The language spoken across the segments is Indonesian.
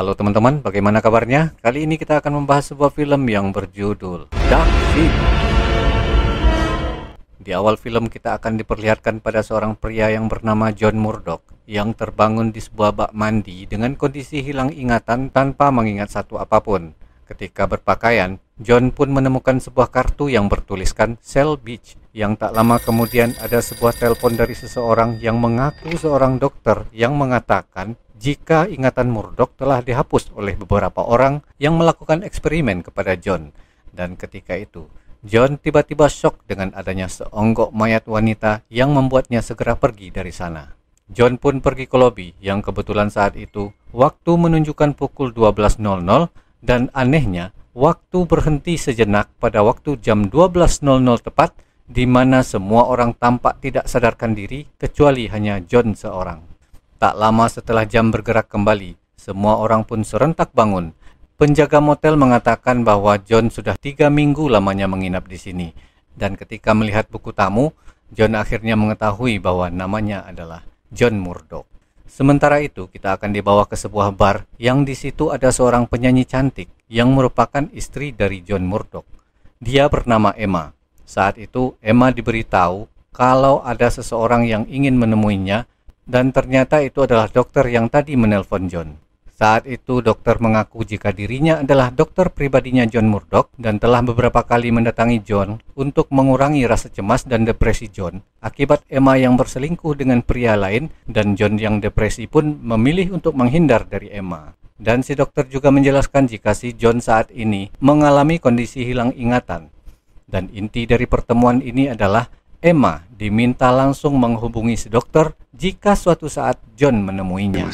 Halo teman-teman, bagaimana kabarnya? Kali ini kita akan membahas sebuah film yang berjudul Dark Ship. Di awal film kita akan diperlihatkan pada seorang pria yang bernama John Murdoch yang terbangun di sebuah bak mandi dengan kondisi hilang ingatan tanpa mengingat satu apapun. Ketika berpakaian, John pun menemukan sebuah kartu yang bertuliskan Shell Beach. Yang tak lama kemudian ada sebuah telepon dari seseorang yang mengaku seorang dokter yang mengatakan jika ingatan Murdoch telah dihapus oleh beberapa orang yang melakukan eksperimen kepada John. Dan ketika itu, John tiba-tiba syok dengan adanya seonggok mayat wanita yang membuatnya segera pergi dari sana. John pun pergi ke lobi yang kebetulan saat itu waktu menunjukkan pukul 12.00 dan anehnya waktu berhenti sejenak pada waktu jam 12.00 tepat di mana semua orang tampak tidak sadarkan diri kecuali hanya John seorang. Tak lama setelah jam bergerak kembali, semua orang pun serentak bangun. Penjaga motel mengatakan bahwa John sudah 3 minggu lamanya menginap di sini. Dan ketika melihat buku tamu, John akhirnya mengetahui bahwa namanya adalah John Murdoch. Sementara itu, kita akan dibawa ke sebuah bar yang di situ ada seorang penyanyi cantik yang merupakan istri dari John Murdoch. Dia bernama Emma. Saat itu, Emma diberitahu kalau ada seseorang yang ingin menemuinya dan ternyata itu adalah dokter yang tadi menelpon John. Saat itu dokter mengaku jika dirinya adalah dokter pribadinya John Murdoch dan telah beberapa kali mendatangi John untuk mengurangi rasa cemas dan depresi John akibat Emma yang berselingkuh dengan pria lain, dan John yang depresi pun memilih untuk menghindar dari Emma. Dan si dokter juga menjelaskan jika si John saat ini mengalami kondisi hilang ingatan. Dan inti dari pertemuan ini adalah Emma diminta langsung menghubungi si dokter jika suatu saat John menemuinya.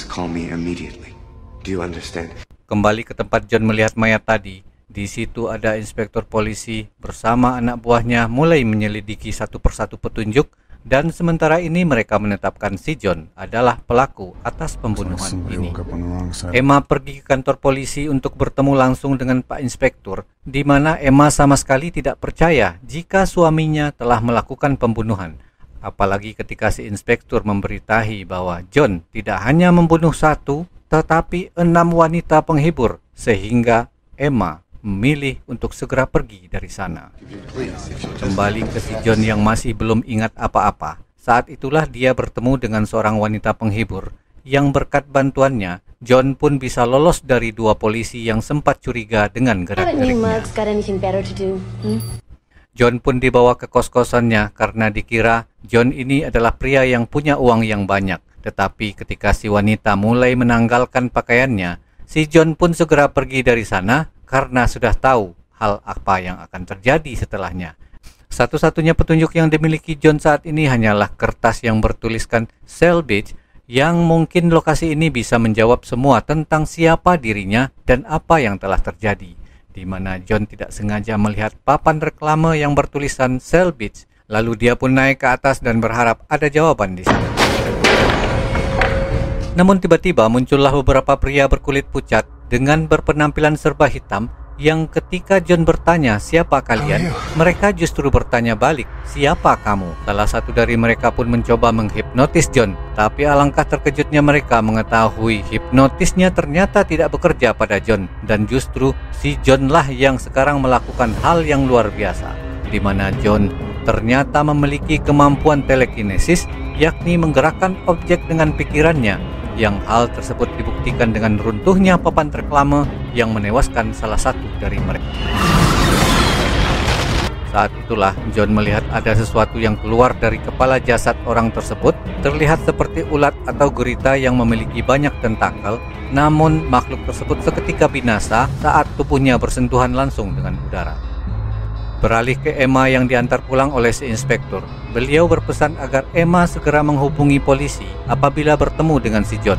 Kembali ke tempat John melihat mayat tadi, di situ ada inspektur polisi bersama anak buahnya mulai menyelidiki satu persatu petunjuk, dan sementara ini mereka menetapkan si John adalah pelaku atas pembunuhan ini. Emma pergi ke kantor polisi untuk bertemu langsung dengan Pak Inspektur, di mana Emma sama sekali tidak percaya jika suaminya telah melakukan pembunuhan. Apalagi ketika si inspektur memberitahi bahwa John tidak hanya membunuh satu, tetapi 6 wanita penghibur, sehingga Emma memilih untuk segera pergi dari sana. Kembali ke si John yang masih belum ingat apa-apa. Saat itulah dia bertemu dengan seorang wanita penghibur yang berkat bantuannya, John pun bisa lolos dari 2 polisi yang sempat curiga dengan gerak-geriknya. John pun dibawa ke kos-kosannya karena dikira John ini adalah pria yang punya uang yang banyak. Tetapi ketika si wanita mulai menanggalkan pakaiannya, si John pun segera pergi dari sana karena sudah tahu hal apa yang akan terjadi setelahnya. Satu-satunya petunjuk yang dimiliki John saat ini hanyalah kertas yang bertuliskan Shell Beach, yang mungkin lokasi ini bisa menjawab semua tentang siapa dirinya dan apa yang telah terjadi. Di mana John tidak sengaja melihat papan reklame yang bertulisan Shell Beach, lalu dia pun naik ke atas dan berharap ada jawaban di sana. Namun tiba-tiba muncullah beberapa pria berkulit pucat dengan berpenampilan serba hitam yang ketika John bertanya siapa kalian, mereka justru bertanya balik, siapa kamu? Salah satu dari mereka pun mencoba menghipnotis John, tapi alangkah terkejutnya mereka mengetahui hipnotisnya ternyata tidak bekerja pada John, dan justru si John lah yang sekarang melakukan hal yang luar biasa, di mana John ternyata memiliki kemampuan telekinesis, yakni menggerakkan objek dengan pikirannya, yang hal tersebut dibuktikan dengan runtuhnya papan reklame yang menewaskan salah satu dari mereka. Saat itulah John melihat ada sesuatu yang keluar dari kepala jasad orang tersebut, terlihat seperti ulat atau gurita yang memiliki banyak tentakel, namun makhluk tersebut seketika binasa saat tubuhnya bersentuhan langsung dengan udara. Beralih ke Emma yang diantar pulang oleh si inspektur, beliau berpesan agar Emma segera menghubungi polisi apabila bertemu dengan si John.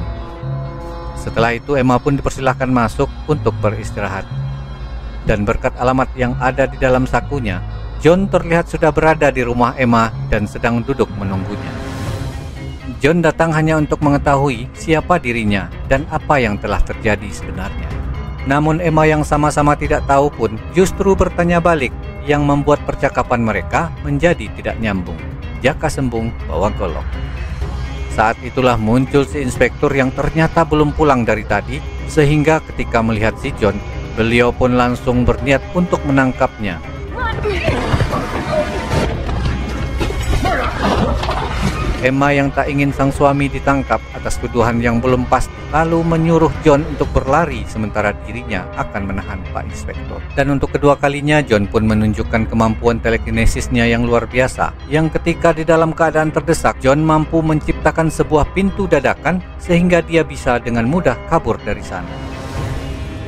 Setelah itu Emma pun dipersilahkan masuk untuk beristirahat. Dan berkat alamat yang ada di dalam sakunya, John terlihat sudah berada di rumah Emma dan sedang duduk menunggunya. John datang hanya untuk mengetahui siapa dirinya dan apa yang telah terjadi sebenarnya. Namun Emma yang sama-sama tidak tahu pun justru bertanya balik, yang membuat percakapan mereka menjadi tidak nyambung. Jaka sembung bawa golok. Saat itulah muncul si inspektur yang ternyata belum pulang dari tadi sehingga ketika melihat si John, beliau pun langsung berniat untuk menangkapnya. Emma yang tak ingin sang suami ditangkap atas tuduhan yang belum pasti, lalu menyuruh John untuk berlari sementara dirinya akan menahan Pak Inspektur. Dan untuk kedua kalinya, John pun menunjukkan kemampuan telekinesisnya yang luar biasa, yang ketika di dalam keadaan terdesak, John mampu menciptakan sebuah pintu dadakan sehingga dia bisa dengan mudah kabur dari sana.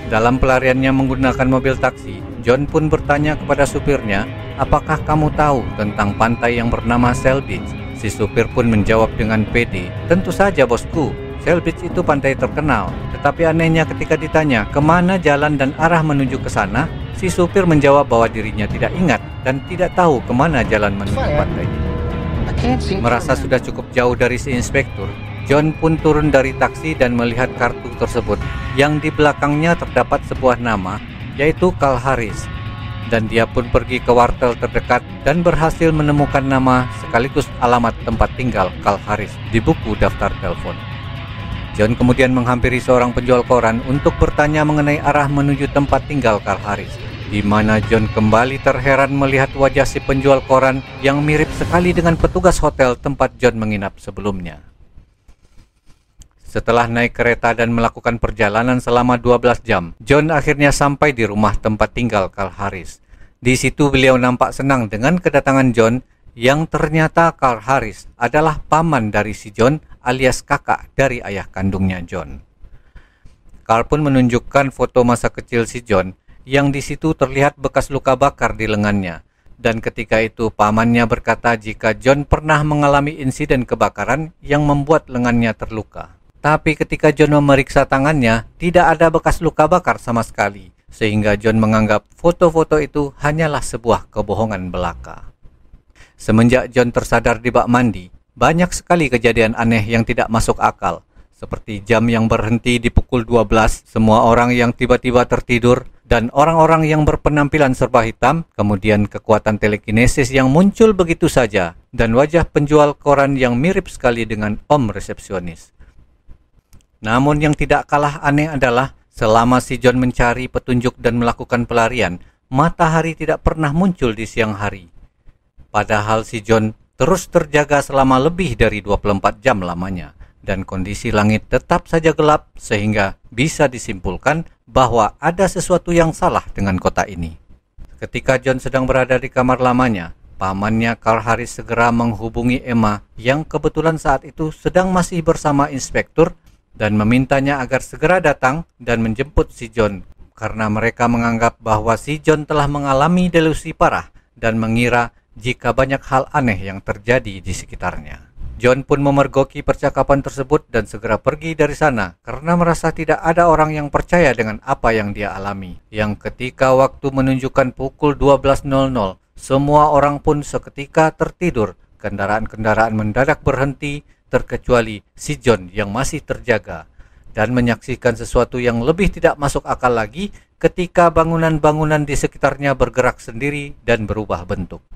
Dalam pelariannya menggunakan mobil taksi, John pun bertanya kepada supirnya, "Apakah kamu tahu tentang pantai yang bernama Shell Beach?" Si supir pun menjawab dengan pede, "Tentu saja bosku, Shell Beach itu pantai terkenal." Tetapi anehnya ketika ditanya kemana jalan dan arah menuju ke sana, si supir menjawab bahwa dirinya tidak ingat dan tidak tahu kemana jalan menuju pantai. Merasa sudah cukup jauh dari si inspektur, John pun turun dari taksi dan melihat kartu tersebut, yang di belakangnya terdapat sebuah nama, yaitu Carl Harris. Dan dia pun pergi ke wartel terdekat dan berhasil menemukan nama sekaligus alamat tempat tinggal Carl Harris di buku daftar telepon. John kemudian menghampiri seorang penjual koran untuk bertanya mengenai arah menuju tempat tinggal Carl Harris, di mana John kembali terheran melihat wajah si penjual koran yang mirip sekali dengan petugas hotel tempat John menginap sebelumnya. Setelah naik kereta dan melakukan perjalanan selama 12 jam, John akhirnya sampai di rumah tempat tinggal Carl Harris. Di situ beliau nampak senang dengan kedatangan John, yang ternyata Carl Harris adalah paman dari si John alias kakak dari ayah kandungnya John. Carl pun menunjukkan foto masa kecil si John, yang di situ terlihat bekas luka bakar di lengannya. Dan ketika itu pamannya berkata jika John pernah mengalami insiden kebakaran yang membuat lengannya terluka. Tapi ketika John memeriksa tangannya, tidak ada bekas luka bakar sama sekali, sehingga John menganggap foto-foto itu hanyalah sebuah kebohongan belaka. Semenjak John tersadar di bak mandi, banyak sekali kejadian aneh yang tidak masuk akal, seperti jam yang berhenti di pukul 12, semua orang yang tiba-tiba tertidur, dan orang-orang yang berpenampilan serba hitam, kemudian kekuatan telekinesis yang muncul begitu saja, dan wajah penjual koran yang mirip sekali dengan om resepsionis. Namun yang tidak kalah aneh adalah selama si John mencari petunjuk dan melakukan pelarian, matahari tidak pernah muncul di siang hari. Padahal si John terus terjaga selama lebih dari 24 jam lamanya, dan kondisi langit tetap saja gelap sehingga bisa disimpulkan bahwa ada sesuatu yang salah dengan kota ini. Ketika John sedang berada di kamar lamanya, pamannya Carl Harris segera menghubungi Emma yang kebetulan saat itu sedang masih bersama inspektur, dan memintanya agar segera datang dan menjemput si John, karena mereka menganggap bahwa si John telah mengalami delusi parah dan mengira jika banyak hal aneh yang terjadi di sekitarnya. John pun memergoki percakapan tersebut dan segera pergi dari sana karena merasa tidak ada orang yang percaya dengan apa yang dia alami. Yang ketika waktu menunjukkan pukul 12.00, semua orang pun seketika tertidur. Kendaraan-kendaraan mendadak berhenti, terkecuali si John yang masih terjaga dan menyaksikan sesuatu yang lebih tidak masuk akal lagi ketika bangunan-bangunan di sekitarnya bergerak sendiri dan berubah bentuk.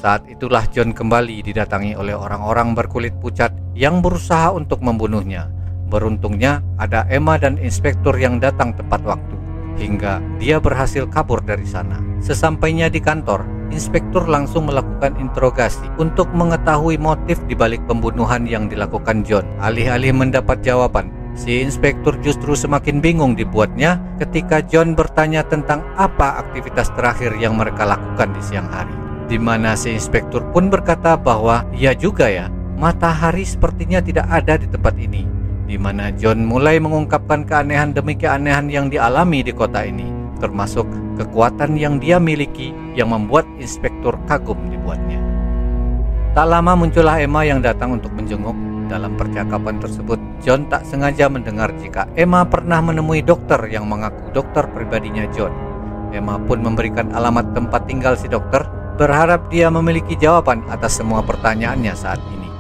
Saat itulah John kembali didatangi oleh orang-orang berkulit pucat yang berusaha untuk membunuhnya. Beruntungnya ada Emma dan inspektur yang datang tepat waktu, hingga dia berhasil kabur dari sana. Sesampainya di kantor, inspektur langsung melakukan interogasi untuk mengetahui motif di balik pembunuhan yang dilakukan John. Alih-alih mendapat jawaban, si inspektur justru semakin bingung dibuatnya ketika John bertanya tentang apa aktivitas terakhir yang mereka lakukan di siang hari. Di mana si inspektur pun berkata bahwa iya juga ya, matahari sepertinya tidak ada di tempat ini. Di mana John mulai mengungkapkan keanehan demi keanehan yang dialami di kota ini, termasuk kekuatan yang dia miliki yang membuat inspektur kagum dibuatnya. Tak lama muncullah Emma yang datang untuk menjenguk. Dalam percakapan tersebut, John tak sengaja mendengar jika Emma pernah menemui dokter yang mengaku dokter pribadinya John. Emma pun memberikan alamat tempat tinggal si dokter, berharap dia memiliki jawaban atas semua pertanyaannya saat ini.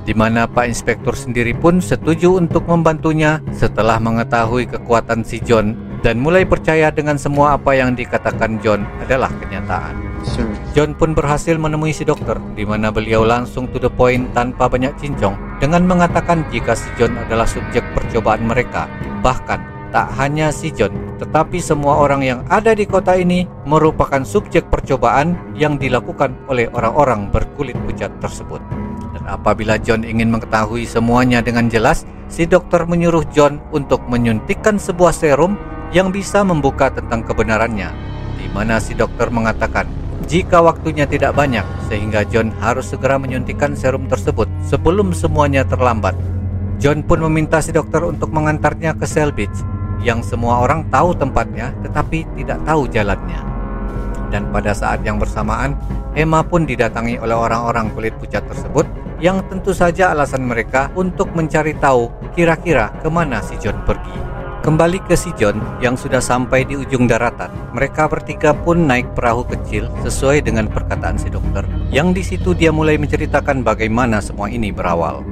Di mana Pak Inspektur sendiri pun setuju untuk membantunya setelah mengetahui kekuatan si John dan mulai percaya dengan semua apa yang dikatakan John adalah kenyataan. sir. John pun berhasil menemui si dokter, di mana beliau langsung to the point tanpa banyak cincong dengan mengatakan jika si John adalah subjek percobaan mereka. Bahkan tak hanya si John, tetapi semua orang yang ada di kota ini merupakan subjek percobaan yang dilakukan oleh orang-orang berkulit pucat tersebut. Dan apabila John ingin mengetahui semuanya dengan jelas, si dokter menyuruh John untuk menyuntikkan sebuah serum yang bisa membuka tentang kebenarannya, di mana si dokter mengatakan jika waktunya tidak banyak, sehingga John harus segera menyuntikkan serum tersebut sebelum semuanya terlambat. John pun meminta si dokter untuk mengantarnya ke Shell Beach, yang semua orang tahu tempatnya tetapi tidak tahu jalannya. Dan pada saat yang bersamaan, Emma pun didatangi oleh orang-orang kulit pucat tersebut, yang tentu saja alasan mereka untuk mencari tahu kira-kira kemana si John pergi. Kembali ke si John yang sudah sampai di ujung daratan, mereka bertiga pun naik perahu kecil sesuai dengan perkataan si dokter, yang di situ dia mulai menceritakan bagaimana semua ini berawal.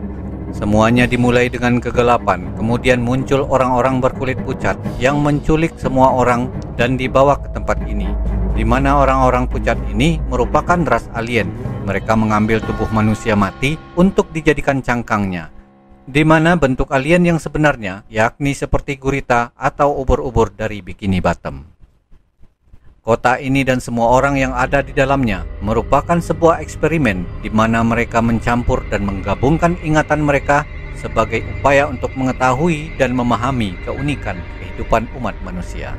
Semuanya dimulai dengan kegelapan, kemudian muncul orang-orang berkulit pucat yang menculik semua orang dan dibawa ke tempat ini, di mana orang-orang pucat ini merupakan ras alien. Mereka mengambil tubuh manusia mati untuk dijadikan cangkangnya, di mana bentuk alien yang sebenarnya yakni seperti gurita atau ubur-ubur dari Bikini Bottom. Kota ini dan semua orang yang ada di dalamnya merupakan sebuah eksperimen di mana mereka mencampur dan menggabungkan ingatan mereka sebagai upaya untuk mengetahui dan memahami keunikan kehidupan umat manusia.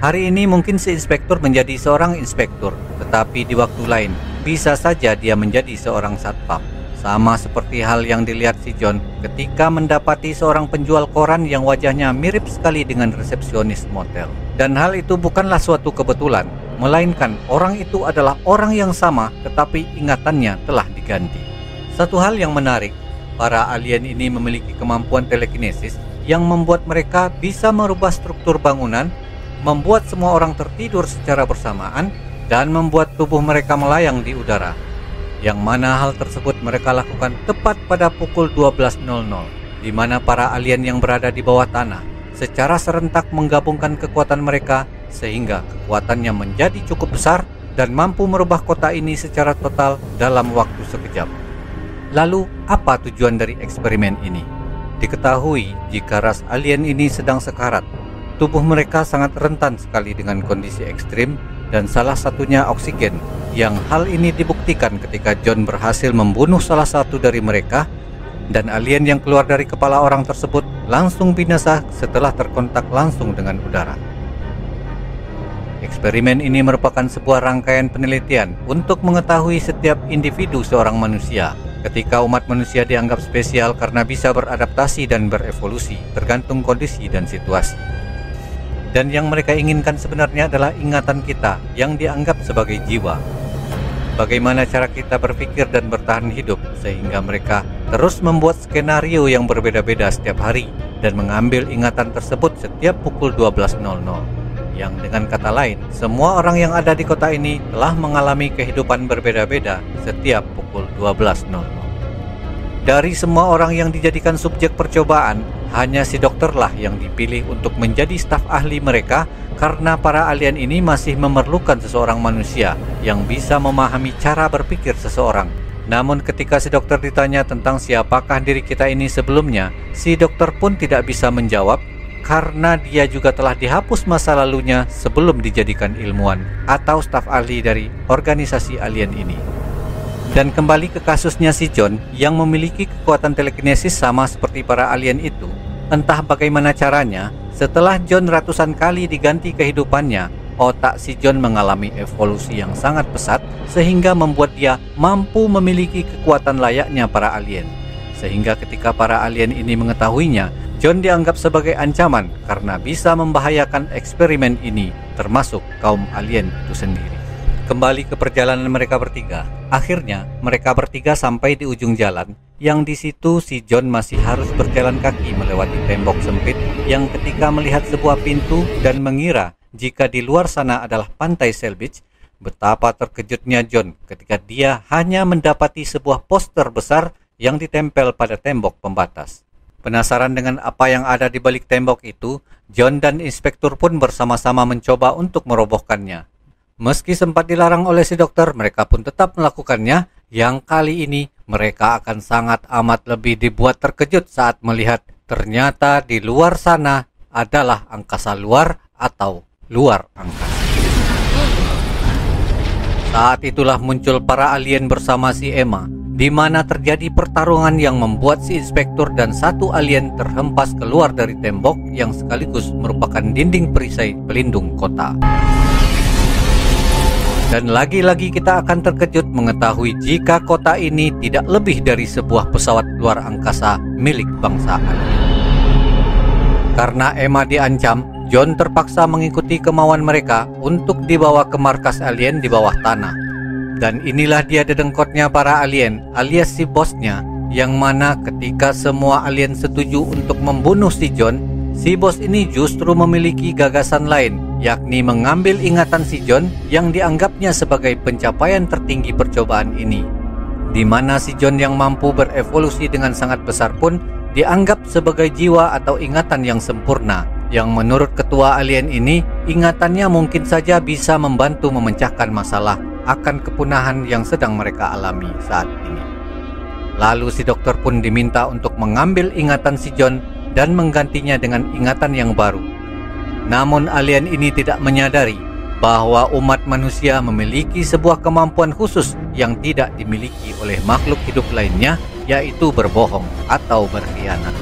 Hari ini mungkin si inspektur menjadi seorang inspektur, tetapi di waktu lain bisa saja dia menjadi seorang satpam. Sama seperti hal yang dilihat si John ketika mendapati seorang penjual koran yang wajahnya mirip sekali dengan resepsionis motel. Dan hal itu bukanlah suatu kebetulan, melainkan orang itu adalah orang yang sama tetapi ingatannya telah diganti. Satu hal yang menarik, para alien ini memiliki kemampuan telekinesis yang membuat mereka bisa merubah struktur bangunan, membuat semua orang tertidur secara bersamaan, dan membuat tubuh mereka melayang di udara. Yang mana hal tersebut mereka lakukan tepat pada pukul 12.00, di mana para alien yang berada di bawah tanah secara serentak menggabungkan kekuatan mereka sehingga kekuatannya menjadi cukup besar dan mampu merubah kota ini secara total dalam waktu sekejap. Lalu, apa tujuan dari eksperimen ini? Diketahui jika ras alien ini sedang sekarat, tubuh mereka sangat rentan sekali dengan kondisi ekstrim dan salah satunya oksigen, yang hal ini dibuktikan ketika John berhasil membunuh salah satu dari mereka, dan alien yang keluar dari kepala orang tersebut langsung binasa setelah terkontak langsung dengan udara. Eksperimen ini merupakan sebuah rangkaian penelitian untuk mengetahui setiap individu seorang manusia, ketika umat manusia dianggap spesial karena bisa beradaptasi dan berevolusi tergantung kondisi dan situasi. Dan yang mereka inginkan sebenarnya adalah ingatan kita yang dianggap sebagai jiwa. Bagaimana cara kita berpikir dan bertahan hidup, sehingga mereka terus membuat skenario yang berbeda-beda setiap hari dan mengambil ingatan tersebut setiap pukul 12.00. Yang dengan kata lain, semua orang yang ada di kota ini telah mengalami kehidupan berbeda-beda setiap pukul 12.00. Dari semua orang yang dijadikan subjek percobaan, hanya si dokterlah yang dipilih untuk menjadi staf ahli mereka, karena para alien ini masih memerlukan seseorang manusia yang bisa memahami cara berpikir seseorang. Namun ketika si dokter ditanya tentang siapakah diri kita ini sebelumnya, si dokter pun tidak bisa menjawab karena dia juga telah dihapus masa lalunya sebelum dijadikan ilmuwan atau staf ahli dari organisasi alien ini. Dan kembali ke kasusnya si John yang memiliki kekuatan telekinesis sama seperti para alien itu. Entah bagaimana caranya, setelah John ratusan kali diganti kehidupannya, otak si John mengalami evolusi yang sangat pesat sehingga membuat dia mampu memiliki kekuatan layaknya para alien. Sehingga ketika para alien ini mengetahuinya, John dianggap sebagai ancaman karena bisa membahayakan eksperimen ini, termasuk kaum alien itu sendiri. Kembali ke perjalanan mereka bertiga. Akhirnya mereka bertiga sampai di ujung jalan, yang di situ si John masih harus berjalan kaki melewati tembok sempit yang ketika melihat sebuah pintu dan mengira jika di luar sana adalah pantai Shell Beach, betapa terkejutnya John ketika dia hanya mendapati sebuah poster besar yang ditempel pada tembok pembatas. Penasaran dengan apa yang ada di balik tembok itu, John dan inspektur pun bersama-sama mencoba untuk merobohkannya. Meski sempat dilarang oleh si dokter, mereka pun tetap melakukannya. Yang kali ini mereka akan sangat amat lebih dibuat terkejut saat melihat ternyata di luar sana adalah angkasa luar atau luar angkasa. Saat itulah muncul para alien bersama si Emma, di mana terjadi pertarungan yang membuat si inspektur dan satu alien terhempas keluar dari tembok yang sekaligus merupakan dinding perisai pelindung kota. Dan lagi-lagi kita akan terkejut mengetahui jika kota ini tidak lebih dari sebuah pesawat luar angkasa milik bangsa alien. Karena Emma diancam, John terpaksa mengikuti kemauan mereka untuk dibawa ke markas alien di bawah tanah. Dan inilah dia dedengkotnya para alien alias si bosnya, yang mana ketika semua alien setuju untuk membunuh si John, si bos ini justru memiliki gagasan lain, yakni mengambil ingatan si John yang dianggapnya sebagai pencapaian tertinggi percobaan ini. Di mana si John yang mampu berevolusi dengan sangat besar pun dianggap sebagai jiwa atau ingatan yang sempurna, yang menurut ketua alien ini, ingatannya mungkin saja bisa membantu memecahkan masalah akan kepunahan yang sedang mereka alami saat ini. Lalu si dokter pun diminta untuk mengambil ingatan si John dan menggantinya dengan ingatan yang baru. Namun alien ini tidak menyadari bahwa umat manusia memiliki sebuah kemampuan khusus yang tidak dimiliki oleh makhluk hidup lainnya, yaitu berbohong atau berkhianat.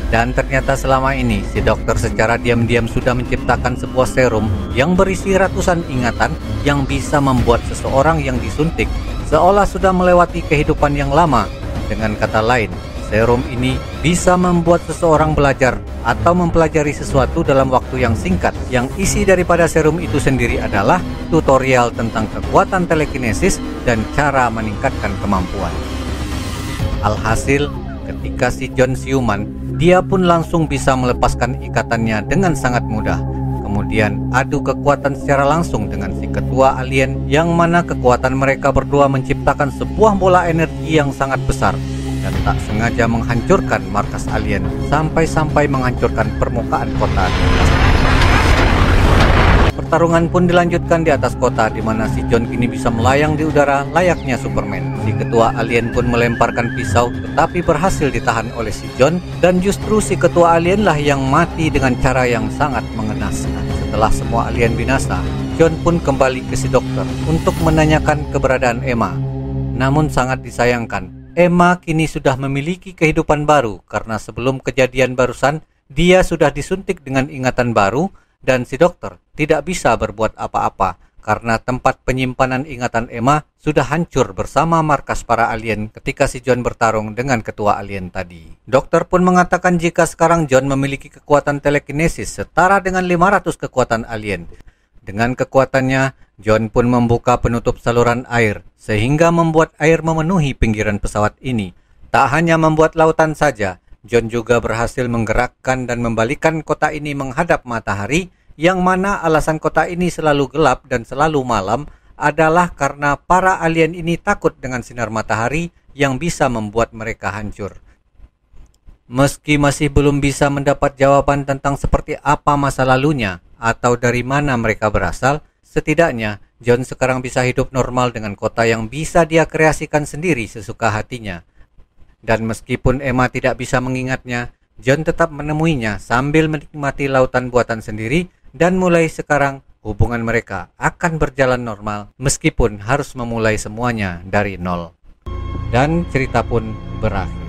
Dan ternyata selama ini si dokter secara diam-diam sudah menciptakan sebuah serum yang berisi ratusan ingatan yang bisa membuat seseorang yang disuntik seolah sudah melewati kehidupan yang lama. Dengan kata lain, serum ini bisa membuat seseorang belajar atau mempelajari sesuatu dalam waktu yang singkat. Yang isi daripada serum itu sendiri adalah tutorial tentang kekuatan telekinesis dan cara meningkatkan kemampuan. Alhasil, ketika si John siuman, dia pun langsung bisa melepaskan ikatannya dengan sangat mudah. Kemudian adu kekuatan secara langsung dengan si ketua alien, yang mana kekuatan mereka berdua menciptakan sebuah bola energi yang sangat besar dan tak sengaja menghancurkan markas alien sampai-sampai menghancurkan permukaan kota. Pertarungan pun dilanjutkan di atas kota, di mana si John kini bisa melayang di udara layaknya Superman. Si ketua alien pun melemparkan pisau, tetapi berhasil ditahan oleh si John, dan justru si ketua alien lah yang mati dengan cara yang sangat mengenaskan. Setelah semua alien binasa, John pun kembali ke si dokter untuk menanyakan keberadaan Emma. Namun sangat disayangkan, Emma kini sudah memiliki kehidupan baru karena sebelum kejadian barusan, dia sudah disuntik dengan ingatan baru, dan si dokter tidak bisa berbuat apa-apa karena tempat penyimpanan ingatan Emma sudah hancur bersama markas para alien ketika si John bertarung dengan ketua alien tadi. Dokter pun mengatakan jika sekarang John memiliki kekuatan telekinesis setara dengan 500 kekuatan alien. Dengan kekuatannya, John pun membuka penutup saluran air sehingga membuat air memenuhi pinggiran pesawat ini. Tak hanya membuat lautan saja, John juga berhasil menggerakkan dan membalikkan kota ini menghadap matahari, yang mana alasan kota ini selalu gelap dan selalu malam adalah karena para alien ini takut dengan sinar matahari yang bisa membuat mereka hancur. Meski masih belum bisa mendapat jawaban tentang seperti apa masa lalunya atau dari mana mereka berasal, setidaknya John sekarang bisa hidup normal dengan kota yang bisa dia kreasikan sendiri sesuka hatinya. Dan meskipun Emma tidak bisa mengingatnya, John tetap menemuinya sambil menikmati lautan buatan sendiri, dan mulai sekarang hubungan mereka akan berjalan normal meskipun harus memulai semuanya dari nol. Dan cerita pun berakhir.